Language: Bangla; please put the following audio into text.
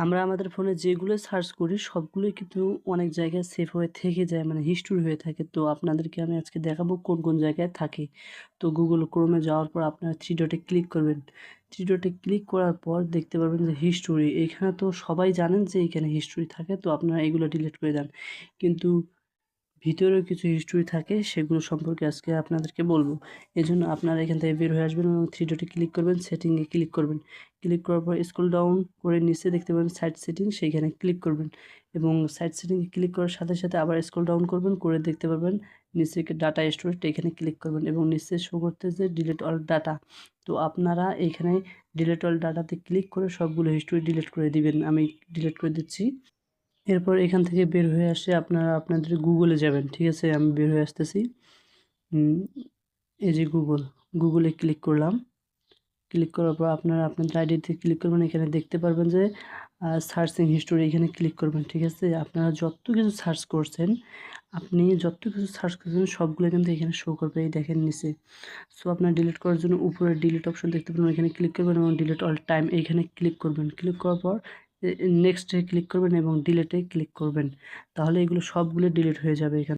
আমরা আমাদের ফোনে যেগুলো সার্চ করি সবগুলোই কিন্তু অনেক জায়গায় সেভ হয়ে থেকে যায়, মানে হিস্টোরি হয়ে থাকে। তো আপনাদেরকে আমি আজকে দেখাবো কোন কোন জায়গায় থাকে। তো গুগল ক্রোমে যাওয়ার পর আপনারা থ্রি ডটে ক্লিক করবেন। থ্রি ডটে ক্লিক করার পর দেখতে পারবেন যে হিস্টোরি, এখানে তো সবাই জানেন যে এখানে হিস্টোরি থাকে, তো আপনারা এগুলো ডিলিট করে দেন। কিন্তু ভিতরেও কিছু হিস্টোরি থাকে, সেগুলো সম্পর্কে আজকে আপনাদেরকে বলবো। এজন্য আপনারা এখান থেকে বের হয়ে আসবেন এবং থ্রি ডটে ক্লিক করবেন, সেটিংয়ে ক্লিক করবেন। ক্লিক করার পর স্ক্রল ডাউন করে নিচে দেখতে পাবেন সাইট সেটিং, সেইখানে ক্লিক করবেন এবং সাইট সেটিংয়ে ক্লিক করার সাথে সাথে আবার স্ক্রল ডাউন করবেন, করে দেখতে পারবেন নিচে ডাটা স্টোরেজ, এখানে ক্লিক করবেন এবং নিচে শো করতেছে ডিলিট অল ডাটা। তো আপনারা এখানে ডিলিট অল ডাটাতে ক্লিক করে সবগুলো হিস্টোরি ডিলিট করে দিবেন। আমি ডিলিট করে দিচ্ছি। এরপর এখান থেকে বের হয়ে আসে আপনারা আপনাদের গুগলে যাবেন, ঠিক আছে? আমি বের হয়ে আসতেছি। এই যে গুগলে ক্লিক করলাম। ক্লিক করার পর আপনারা আপনাদের আইডিতে ক্লিক করবেন, এখানে দেখতে পারবেন যে সার্চিং হিস্টোরি, এখানে ক্লিক করবেন, ঠিক আছে? আপনারা যত কিছু সার্চ করছেন, সবগুলো কিন্তু এখানে শো করবে, এই দেখেন নিচে। সো আপনার ডিলিট করার জন্য উপরে ডিলিট অপশন দেখতে পাবেন, এখানে ক্লিক করবেন এবং ডিলিট অল টাইম এইখানে ক্লিক করবেন। ক্লিক করার পর নেক্সটে ক্লিক করবেন এবং ডিলিটে ক্লিক করবেন, তাহলে এগুলো সবগুলো ডিলিট হয়ে যাবে এখানে।